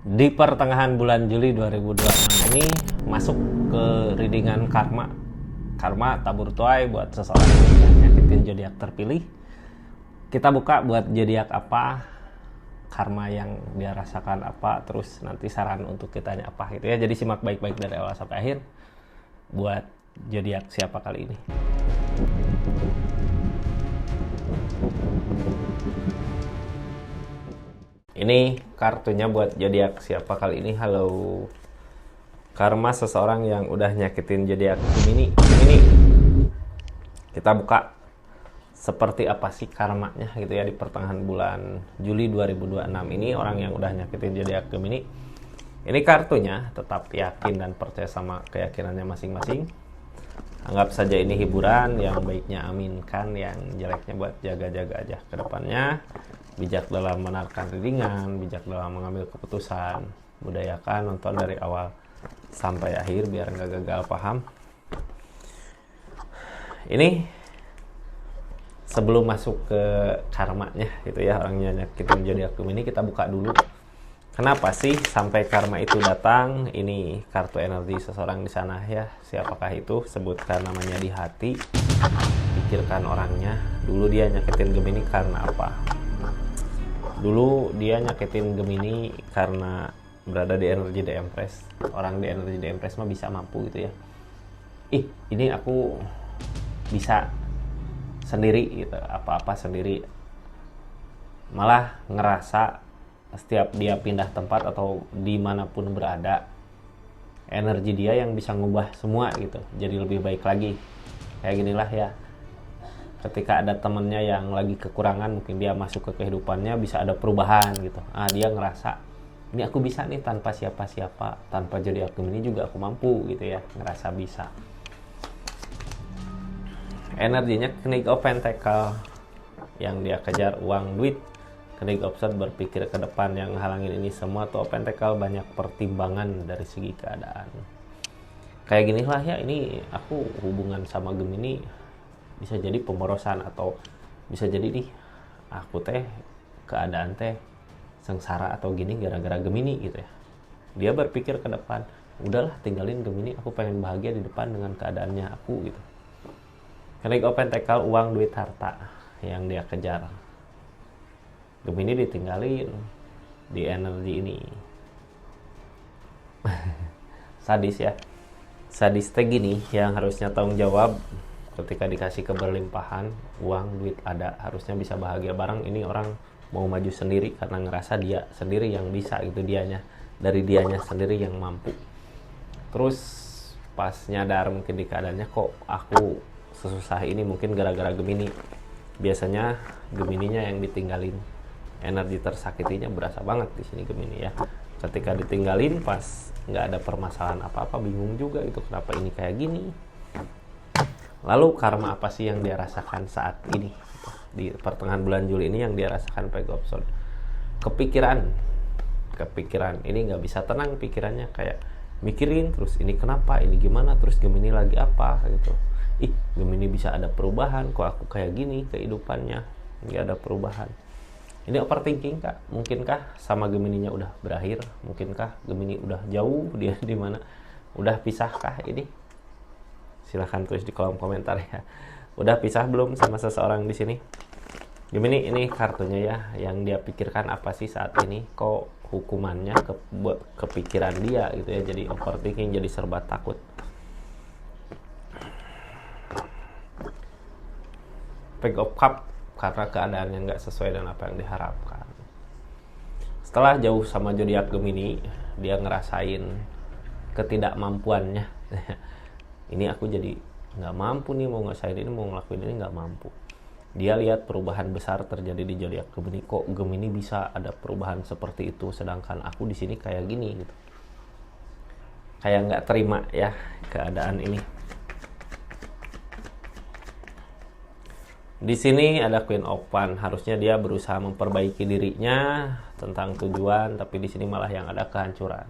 Di pertengahan bulan Juli 2026 ini masuk ke readingan karma. Karma tabur tuai buat seseorang yang nyakitin zodiak terpilih. Kita buka buat zodiak apa, karma yang dia rasakan apa, terus nanti saran untuk kitanya apa gitu ya. Jadi simak baik-baik dari awal sampai akhir buat zodiak siapa kali ini. Ini kartunya buat zodiak siapa kali ini. Halo. Karma seseorang yang udah nyakitin zodiak Gemini. Kita buka seperti apa sih karmanya gitu ya di pertengahan bulan Juli 2026 ini orang yang udah nyakitin zodiak Gemini. Ini kartunya tetap yakin dan percaya sama keyakinannya masing-masing. Anggap saja ini hiburan, yang baiknya aminkan, yang jeleknya buat jaga-jaga aja ke depannya. Bijak dalam menarikan readingan, bijak dalam mengambil keputusan. Budayakan nonton dari awal sampai akhir biar nggak gagal paham. Ini sebelum masuk ke karmanya gitu ya, orangnya nyakitin zodiak Gemini, kita buka dulu. Kenapa sih sampai karma itu datang? Ini kartu energi seseorang di sana ya. Siapakah itu? Sebutkan namanya di hati. Pikirkan orangnya. Dulu dia nyakitin Gemini karena apa? Dulu dia nyakitin Gemini karena berada di energi The Empress. Orang di energi The Empress mah bisa mampu gitu ya. Ini aku bisa sendiri gitu, apa-apa sendiri. Malah ngerasa setiap dia pindah tempat atau dimanapun berada, energi dia yang bisa ngubah semua gitu, jadi lebih baik lagi. Kayak ginilah ya, ketika ada temennya yang lagi kekurangan, mungkin dia masuk ke kehidupannya, bisa ada perubahan gitu. Dia ngerasa, ini aku bisa nih tanpa siapa-siapa, tanpa zodiak Gemini juga aku mampu gitu ya, ngerasa bisa. Energinya Knight of Pentacle, yang dia kejar uang, duit. Knight of Swords berpikir ke depan, yang halangin ini semua. Tuh Pentacle banyak pertimbangan dari segi keadaan. Kayak gini lah ya, ini aku hubungan sama Gemini bisa jadi pemborosan, atau bisa jadi nih aku teh keadaan teh sengsara atau gini gara-gara Gemini gitu ya. Dia berpikir ke depan, udahlah tinggalin Gemini, aku pengen bahagia di depan dengan keadaannya aku gitu. Knight of Pentacle, uang, duit, harta yang dia kejar. Gemini ditinggalin di energi ini. Sadis ya. Sadis teh gini, yang harusnya tanggung jawab ketika dikasih keberlimpahan, uang, duit ada, harusnya bisa bahagia bareng. Ini orang mau maju sendiri karena ngerasa dia sendiri yang bisa gitu, dianya. Dari dianya sendiri yang mampu. Terus pas nyadar mungkin di keadaannya, kok aku sesusah ini, mungkin gara-gara Gemini. Biasanya Gemininya yang ditinggalin. Energi tersakitinya berasa banget di sini Gemini ya. Ketika ditinggalin pas nggak ada permasalahan apa-apa, bingung juga itu kenapa ini kayak gini. Lalu karma apa sih yang dia rasakan saat ini di pertengahan bulan Juli ini? Yang dia rasakan Page of Swords, kepikiran ini nggak bisa tenang pikirannya, kayak mikirin terus, ini kenapa, ini gimana, terus Gemini lagi apa gitu. Gemini bisa ada perubahan, kok aku kayak gini kehidupannya, nggak ada perubahan. Ini overthinking kak, mungkinkah sama Gemininya udah berakhir, mungkinkah Gemini udah jauh, dia di mana, udah pisahkah ini? Silahkan tulis di kolom komentar ya. Udah pisah belum sama seseorang di sini? Gemini, ini kartunya ya, yang dia pikirkan apa sih saat ini? Kok hukumannya kepikiran dia gitu ya, jadi overthinking, jadi serba takut. Page of Cup, karena keadaan yang nggak sesuai dengan apa yang diharapkan. Setelah jauh sama zodiak Gemini, dia ngerasain ketidakmampuannya. Ini aku jadi nggak mampu nih, mau ngasain ini, mau ngelakuin ini, nggak mampu. Dia lihat perubahan besar terjadi di zodiak Gemini. Kok Gemini bisa ada perubahan seperti itu, sedangkan aku di sini kayak gini gitu. Kayak nggak terima ya keadaan ini. Di sini ada Queen of Wands, harusnya dia berusaha memperbaiki dirinya tentang tujuan, tapi di sini malah yang ada kehancuran.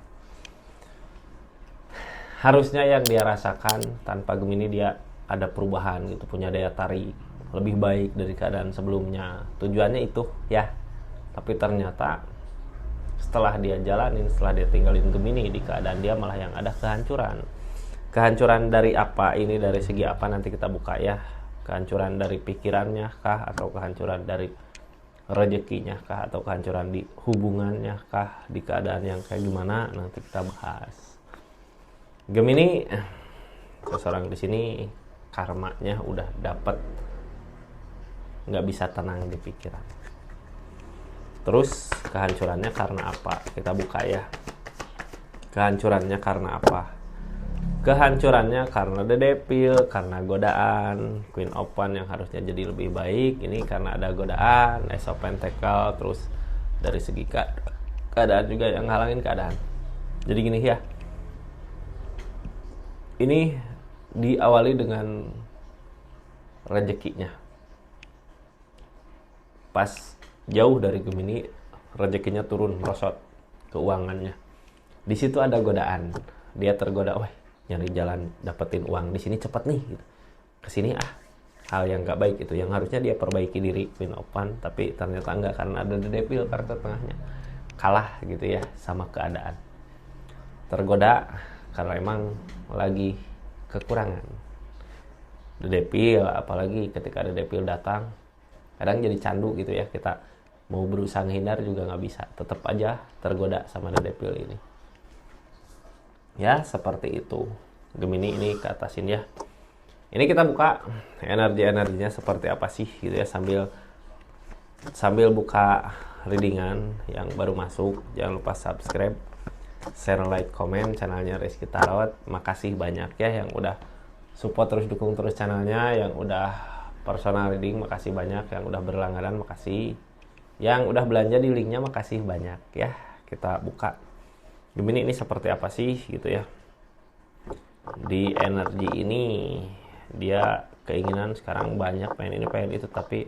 Harusnya yang dia rasakan tanpa Gemini, dia ada perubahan gitu, punya daya tarik lebih baik dari keadaan sebelumnya. Tujuannya itu ya, tapi ternyata setelah dia jalanin, setelah dia tinggalin Gemini, di keadaan dia malah yang ada kehancuran. Kehancuran dari apa? Ini dari segi apa nanti kita buka ya. Kehancuran dari pikirannya kah, atau kehancuran dari rezekinya kah, atau kehancuran di hubungannya kah, di keadaan yang kayak gimana nanti kita bahas. Gemini, seseorang di sini karmanya udah dapet, nggak bisa tenang di pikiran. Terus kehancurannya karena apa? Kita buka ya. Kehancurannya karena apa? Kehancurannya karena The Devil, karena godaan. Queen of Wands yang harusnya jadi lebih baik, ini karena ada godaan. Ace of Pentacles, terus dari segi keadaan juga yang ngalangin keadaan. Jadi gini ya, ini diawali dengan rezekinya. Pas jauh dari Gemini, rezekinya turun merosot, keuangannya. Di situ ada godaan. Dia tergoda, wah nyari jalan dapetin uang di sini cepet nih, gitu. Kesini hal yang nggak baik itu, yang harusnya dia perbaiki diri, Queen of Wands, tapi ternyata enggak karena ada The Devil karakter tengahnya. Kalah gitu ya sama keadaan. Tergoda karena emang lagi kekurangan. The Devil, apalagi ketika The Devil datang, kadang jadi candu gitu ya, kita mau berusaha menghindar juga nggak bisa, tetap aja tergoda sama The Devil ini. Ya seperti itu. Gemini ini ke atasin ya. Ini kita buka energinya seperti apa sih gitu ya, sambil buka readingan. Yang baru masuk jangan lupa subscribe, share, like, komen channelnya Rizky Tarot. Makasih banyak ya yang udah support, terus dukung terus channelnya. Yang udah personal reading makasih banyak, yang udah berlangganan makasih, yang udah belanja di linknya makasih banyak ya. Kita buka Gemini ini seperti apa sih gitu ya. Di energi ini dia keinginan sekarang banyak, pengen ini pengen itu, tapi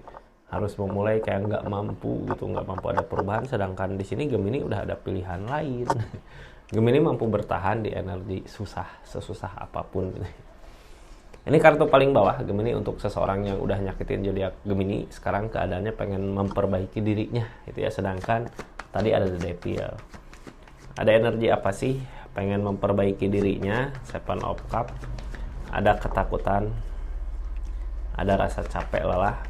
harus memulai kayak nggak mampu gitu, nggak mampu ada perubahan. Sedangkan di sini Gemini udah ada pilihan lain. Gemini mampu bertahan di energi susah, sesusah apapun. Ini kartu paling bawah Gemini untuk seseorang yang udah nyakitin zodiak Gemini, sekarang keadaannya pengen memperbaiki dirinya gitu ya. Sedangkan tadi ada The Devil. Ada energi apa sih? Pengen memperbaiki dirinya, Seven of Cups. Ada ketakutan, ada rasa capek lelah,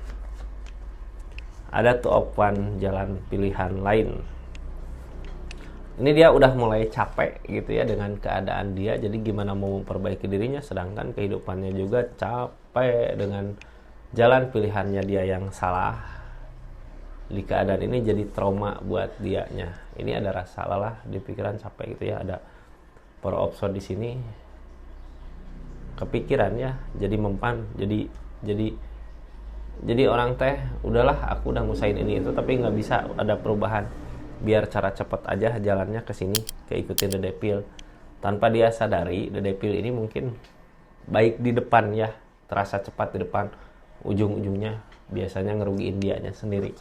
ada Two of Wands, jalan pilihan lain. Ini dia udah mulai capek gitu ya dengan keadaan dia, jadi gimana mau memperbaiki dirinya, sedangkan kehidupannya juga capek dengan jalan pilihannya dia yang salah. Di keadaan ini jadi trauma buat dianya. Ini ada rasa lelah di pikiran, capek gitu ya. Ada Four of Swords di sini, kepikiran ya, jadi mempan, jadi orang teh udahlah aku udah ngusain ini itu tapi nggak bisa ada perubahan, biar cara cepet aja jalannya ke sini, keikutin The Devil. Tanpa dia sadari The Devil ini mungkin baik di depan ya, terasa cepat di depan, ujung-ujungnya biasanya ngerugiin dianya sendiri.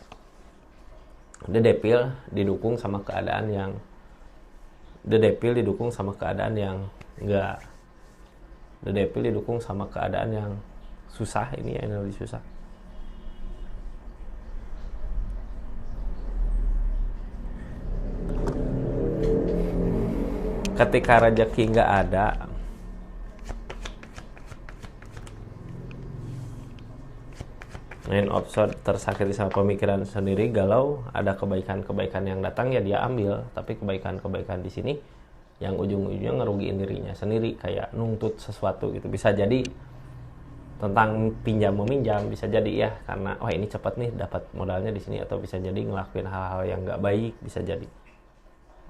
The Devil didukung sama keadaan yang enggak. The Devil didukung sama keadaan yang susah, ini ya, energi susah. Ketika rezeki nggak ada, Nine of Swords tersakiti sama pemikiran sendiri, galau. Ada kebaikan-kebaikan yang datang ya dia ambil, tapi kebaikan-kebaikan di sini yang ujung-ujungnya ngerugiin dirinya sendiri, kayak nuntut sesuatu gitu. Bisa jadi tentang pinjam meminjam, bisa jadi ya karena wah ini cepat nih dapat modalnya di sini, atau bisa jadi ngelakuin hal-hal yang nggak baik. Bisa jadi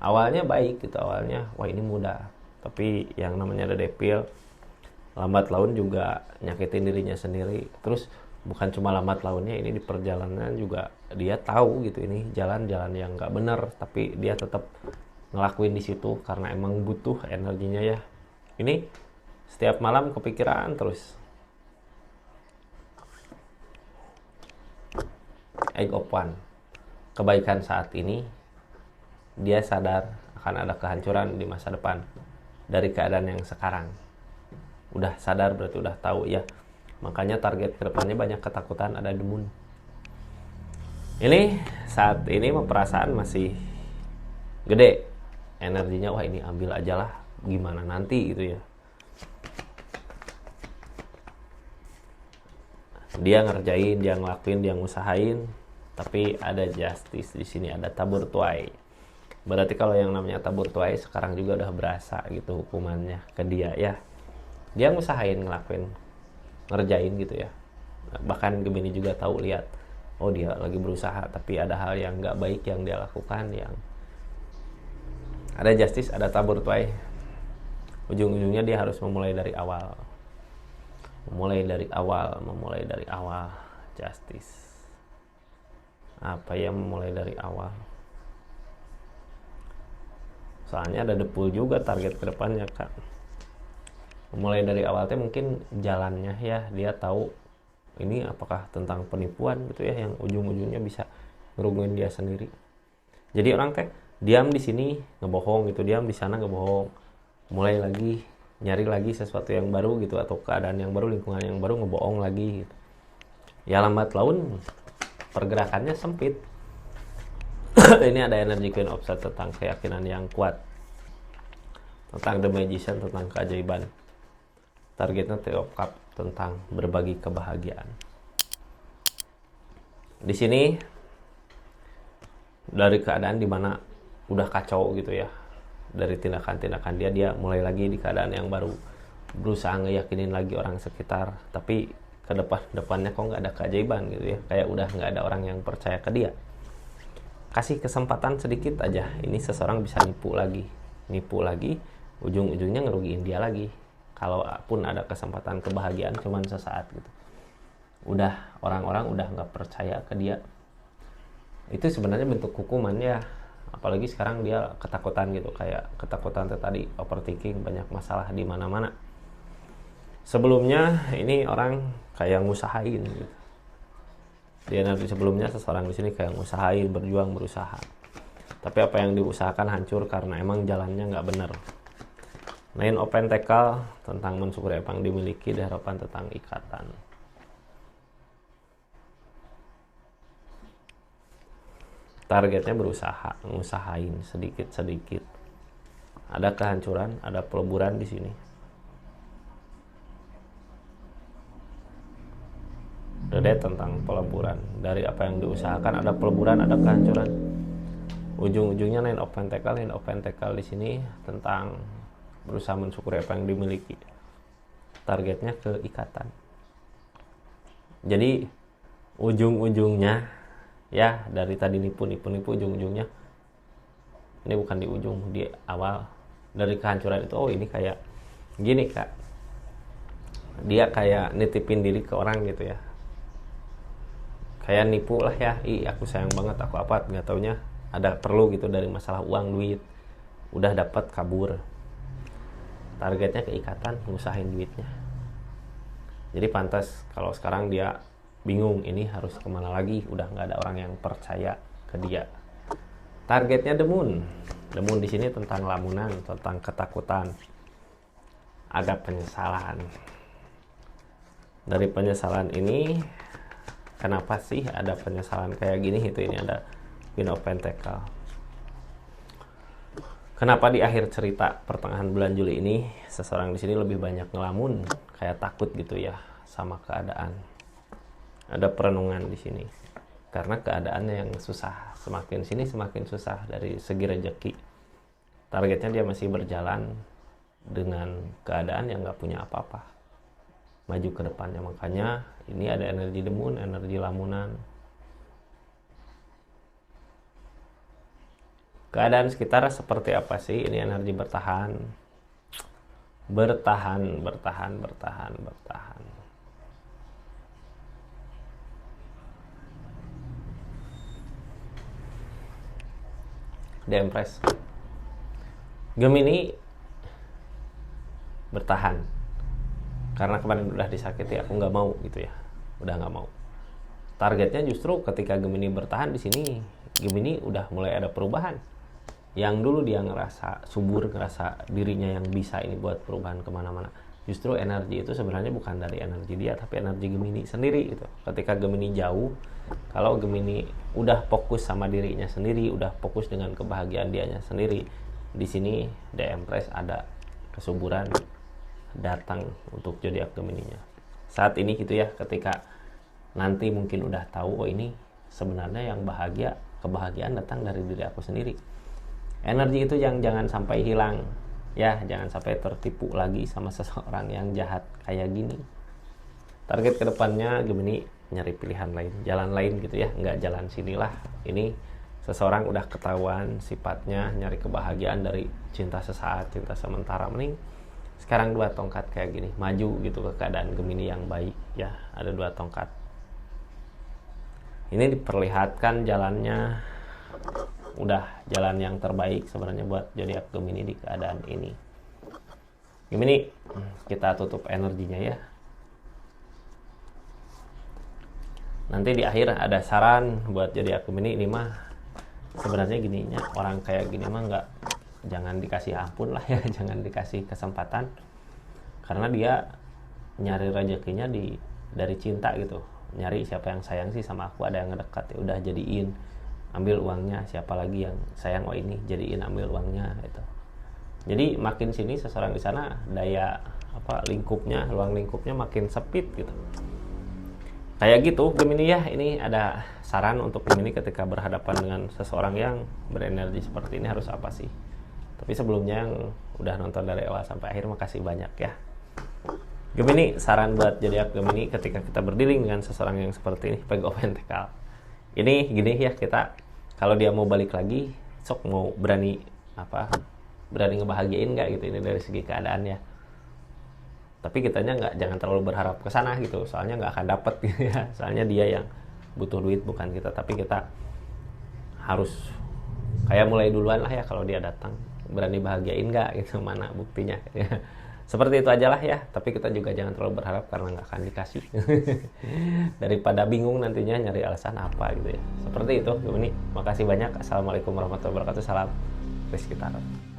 awalnya baik gitu, awalnya wah ini mudah, tapi yang namanya The Devil lambat laun juga nyakitin dirinya sendiri. Terus bukan cuma lambat launnya, ini di perjalanan juga dia tahu gitu ini jalan-jalan yang nggak bener, tapi dia tetap ngelakuin di situ karena emang butuh energinya ya. Ini setiap malam kepikiran terus. Eight of Wands, kebaikan saat ini, dia sadar akan ada kehancuran di masa depan dari keadaan yang sekarang. Udah sadar berarti udah tahu ya. Makanya target kedepannya banyak ketakutan, ada The Moon. Ini saat ini perasaan masih gede energinya, wah ini ambil aja lah, gimana nanti gitu ya. Dia ngerjain, dia ngelakuin, dia ngusahain, tapi ada justice di sini, ada tabur tuai. Berarti kalau yang namanya tabur tuai sekarang juga udah berasa gitu hukumannya ke dia ya. Dia ngusahain, ngelakuin, ngerjain gitu ya. Bahkan Gemini juga tahu, lihat, oh dia lagi berusaha, tapi ada hal yang nggak baik yang dia lakukan, yang ada justice, ada tabur tuai. Ujung-ujungnya dia harus memulai dari awal. Memulai dari awal. Justice. Apa ya memulai dari awal? Soalnya ada depul juga target ke depannya, Kak. Memulai dari awal teh mungkin jalannya ya, dia tahu ini apakah tentang penipuan gitu ya, yang ujung-ujungnya bisa ngerugiin dia sendiri. Jadi orang teh diam di sini ngebohong gitu, diam di sana ngebohong. Mulai lagi nyari lagi sesuatu yang baru gitu, atau keadaan yang baru, lingkungan yang baru, ngebohong lagi gitu. Ya lambat laun pergerakannya sempit. Ini ada energi Queen of Swords tentang keyakinan yang kuat, tentang The Magician, tentang keajaiban. Targetnya Three of Cups, tentang berbagi kebahagiaan. Di sini dari keadaan dimana udah kacau gitu ya, dari tindakan-tindakan dia mulai lagi di keadaan yang baru, berusaha ngeyakinin lagi orang sekitar, tapi ke depannya kok nggak ada keajaiban gitu ya, kayak udah nggak ada orang yang percaya ke dia. Kasih kesempatan sedikit aja, ini seseorang bisa nipu lagi, ujung-ujungnya ngerugiin dia lagi. Kalaupun ada kesempatan kebahagiaan cuman sesaat gitu, udah orang-orang udah nggak percaya ke dia. Itu sebenarnya bentuk hukuman ya. Apalagi sekarang dia ketakutan gitu, kayak ketakutan tadi, overthinking, banyak masalah di mana-mana. Sebelumnya ini orang kayak ngusahain gitu. Dia nanti sebelumnya seseorang di sini kayak ngusahain, berjuang, berusaha. Tapi apa yang diusahakan hancur karena emang jalannya nggak bener. Nine of Pentacles, tentang mensyukuri apa yang dimiliki, harapan tentang ikatan. Targetnya berusaha, ngusahain sedikit-sedikit. Ada kehancuran, ada peleburan di sini. Dede tentang peleburan. Dari apa yang diusahakan ada peleburan, ada kehancuran. Ujung-ujungnya Nine of Pentacles di sini tentang berusaha mensyukuri apa yang dimiliki. Targetnya keikatan. Jadi ujung-ujungnya ya, dari tadi nipu ujung-ujungnya ini bukan di ujung, di awal dari kehancuran itu. Oh ini kayak gini Kak, dia kayak nitipin diri ke orang gitu ya, kayak nipu lah ya, aku sayang banget, aku apa, nggak taunya ada perlu gitu dari masalah uang duit, udah dapat kabur. Targetnya keikatan, ngusahain duitnya. Jadi pantas kalau sekarang dia bingung ini harus kemana lagi, udah nggak ada orang yang percaya ke dia. Targetnya The Moon di sini tentang lamunan, tentang ketakutan, ada penyesalan. Dari penyesalan ini, kenapa sih ada penyesalan kayak gini? Itu ini ada Queen of Pentacles. Kenapa di akhir cerita pertengahan bulan Juli ini seseorang di sini lebih banyak ngelamun, kayak takut gitu ya sama keadaan. Ada perenungan di sini karena keadaannya yang susah, semakin sini semakin susah dari segi rezeki. Targetnya dia masih berjalan dengan keadaan yang nggak punya apa-apa, maju ke depannya. Makanya ini ada energi The Moon, energi lamunan. Keadaan sekitar seperti apa sih? Ini energi bertahan. The Empress. Gemini bertahan karena kemarin udah disakiti, aku nggak mau gitu ya, udah nggak mau. Targetnya justru ketika Gemini bertahan di sini, Gemini udah mulai ada perubahan. Yang dulu dia ngerasa subur, ngerasa dirinya yang bisa ini buat perubahan kemana-mana, Justru energi itu sebenarnya bukan dari energi dia, tapi energi Gemini sendiri gitu. Ketika Gemini jauh, kalau Gemini udah fokus sama dirinya sendiri, udah fokus dengan kebahagiaan dianya sendiri, di sini The Empress ada kesuburan datang untuk zodiak Gemininya. Saat ini gitu ya, ketika nanti mungkin udah tahu, oh ini sebenarnya yang bahagia, kebahagiaan datang dari diri aku sendiri. Energi itu yang jangan sampai hilang. Ya, jangan sampai tertipu lagi sama seseorang yang jahat kayak gini. Target kedepannya Gemini nyari pilihan lain, jalan lain gitu ya, nggak jalan sinilah. Ini seseorang udah ketahuan sifatnya nyari kebahagiaan dari cinta sesaat, cinta sementara. Mending sekarang 2 tongkat kayak gini, maju gitu ke keadaan Gemini yang baik ya. Ada 2 tongkat. Ini diperlihatkan jalannya udah jalan yang terbaik sebenarnya buat zodiak Gemini di keadaan ini. Gemini, kita tutup energinya ya. Nanti di akhir ada saran buat zodiak Gemini. Ini mah sebenarnya gininya, orang kayak gini mah jangan dikasih ampun lah ya, jangan dikasih kesempatan, karena dia nyari rezekinya dari cinta gitu. Nyari siapa yang sayang sih sama aku, ada yang ngedekat, ya udah jadiin, ambil uangnya. Siapa lagi yang sayang, oh ini jadiin, ambil uangnya gitu. Jadi makin sini seseorang di sana daya lingkupnya, ruang lingkupnya makin sempit gitu. Kayak gitu Gemini ya. Ini ada saran untuk Gemini ketika berhadapan dengan seseorang yang berenergi seperti ini harus apa sih. Tapi sebelumnya yang udah nonton dari awal sampai akhir, makasih banyak ya. Gemini, saran buat zodiak Gemini ketika kita berdealing dengan seseorang yang seperti ini, Page of Pentacles. Ini gini ya, kita kalau dia mau balik lagi, sok mau berani ngebahagiain nggak gitu, ini dari segi keadaannya. Tapi kitanya jangan terlalu berharap ke sana gitu, soalnya nggak akan dapet gitu ya. Soalnya dia yang butuh duit, bukan kita. Tapi kita harus kayak mulai duluan lah ya, kalau dia datang berani bahagiain nggak gitu, mana buktinya ya. Seperti itu aja lah ya, tapi kita juga jangan terlalu berharap karena nggak akan dikasih. Daripada bingung nantinya nyari alasan apa gitu ya. Seperti itu Gemini. Makasih banyak. Assalamualaikum warahmatullahi wabarakatuh. Salam Rizky Tarot.